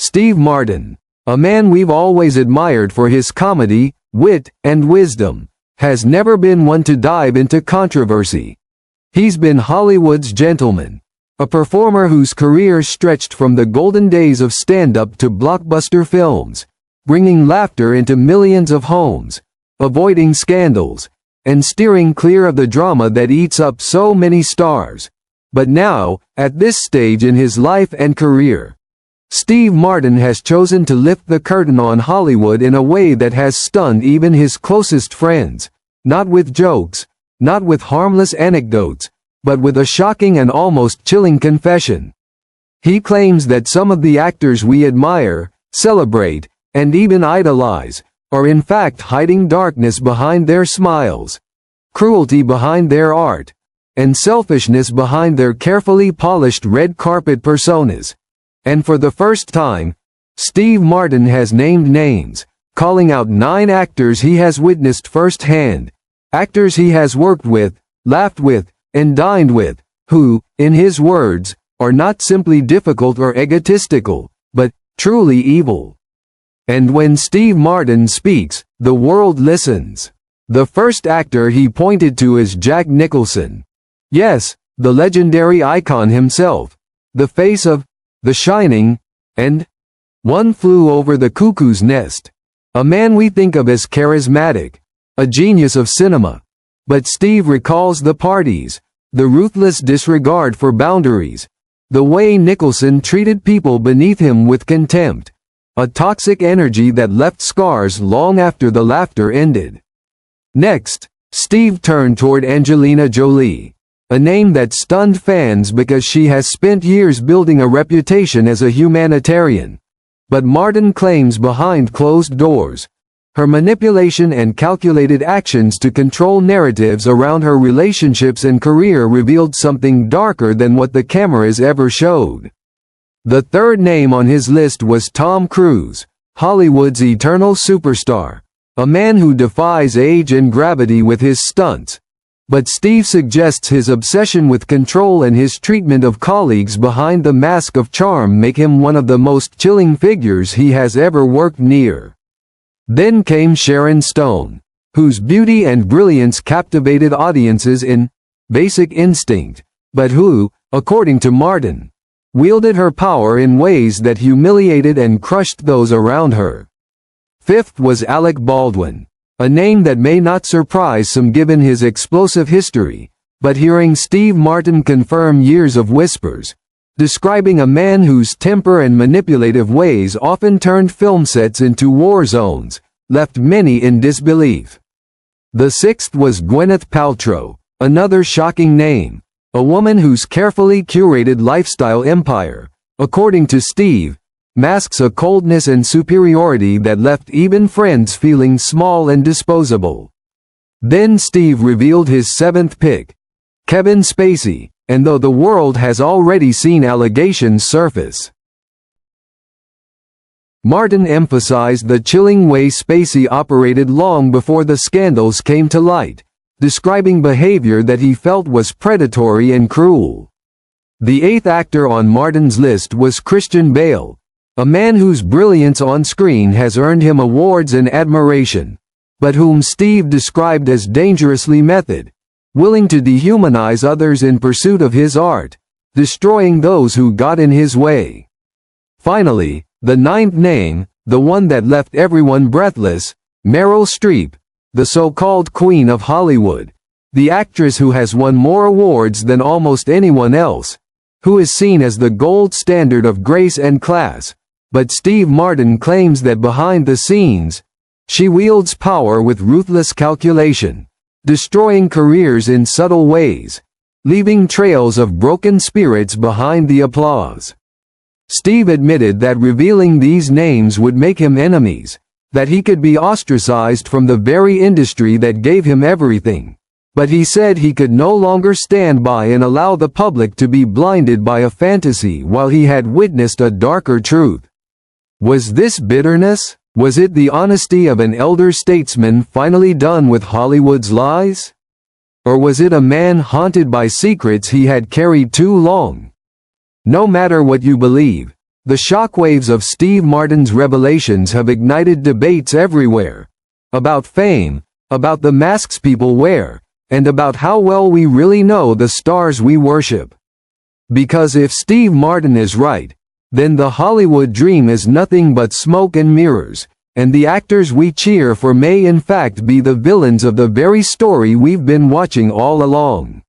Steve Martin, a man we've always admired for his comedy, wit, and wisdom, has never been one to dive into controversy. He's been Hollywood's gentleman, a performer whose career stretched from the golden days of stand-up to blockbuster films, bringing laughter into millions of homes, avoiding scandals, and steering clear of the drama that eats up so many stars. But now, at this stage in his life and career, Steve Martin has chosen to lift the curtain on Hollywood in a way that has stunned even his closest friends, not with jokes, not with harmless anecdotes, but with a shocking and almost chilling confession. He claims that some of the actors we admire, celebrate, and even idolize, are in fact hiding darkness behind their smiles, cruelty behind their art, and selfishness behind their carefully polished red carpet personas. And for the first time, Steve Martin has named names, calling out 9 actors he has witnessed firsthand, actors he has worked with, laughed with, and dined with, who, in his words, are not simply difficult or egotistical, but truly evil. And when Steve Martin speaks, the world listens. The first actor he pointed to is Jack Nicholson. Yes, the legendary icon himself, the face of The Shining, and One Flew Over the Cuckoo's Nest. A man we think of as charismatic, a genius of cinema. But Steve recalls the parties, the ruthless disregard for boundaries, the way Nicholson treated people beneath him with contempt, a toxic energy that left scars long after the laughter ended. Next, Steve turned toward Angelina Jolie, a name that stunned fans because she has spent years building a reputation as a humanitarian. But Martin claims behind closed doors, her manipulation and calculated actions to control narratives around her relationships and career revealed something darker than what the cameras ever showed. The third name on his list was Tom Cruise, Hollywood's eternal superstar, a man who defies age and gravity with his stunts. But Steve suggests his obsession with control and his treatment of colleagues behind the mask of charm make him one of the most chilling figures he has ever worked near. Then came Sharon Stone, whose beauty and brilliance captivated audiences in Basic Instinct, but who, according to Martin, wielded her power in ways that humiliated and crushed those around her. Fifth was Alec Baldwin, a name that may not surprise some given his explosive history, but hearing Steve Martin confirm years of whispers, describing a man whose temper and manipulative ways often turned film sets into war zones, left many in disbelief. The sixth was Gwyneth Paltrow, another shocking name, a woman whose carefully curated lifestyle empire, according to Steve, masks a coldness and superiority that left even friends feeling small and disposable. Then Steve revealed his seventh pick, Kevin Spacey, and though the world has already seen allegations surface, Martin emphasized the chilling way Spacey operated long before the scandals came to light, describing behavior that he felt was predatory and cruel. The eighth actor on Martin's list was Christian Bale, a man whose brilliance on screen has earned him awards and admiration, but whom Steve described as dangerously method, willing to dehumanize others in pursuit of his art, destroying those who got in his way. Finally, the ninth name, the one that left everyone breathless, Meryl Streep, the so-called Queen of Hollywood, the actress who has won more awards than almost anyone else, who is seen as the gold standard of grace and class. But Steve Martin claims that behind the scenes, she wields power with ruthless calculation, destroying careers in subtle ways, leaving trails of broken spirits behind the applause. Steve admitted that revealing these names would make him enemies, that he could be ostracized from the very industry that gave him everything. But he said he could no longer stand by and allow the public to be blinded by a fantasy while he had witnessed a darker truth. Was this bitterness? Was it the honesty of an elder statesman finally done with Hollywood's lies? Or was it a man haunted by secrets he had carried too long? No matter what you believe, The shockwaves of Steve Martin's revelations have ignited debates everywhere. About fame, about the masks people wear, and about how well we really know the stars we worship. Because if Steve Martin is right, then the Hollywood dream is nothing but smoke and mirrors, and the actors we cheer for may in fact be the villains of the very story we've been watching all along.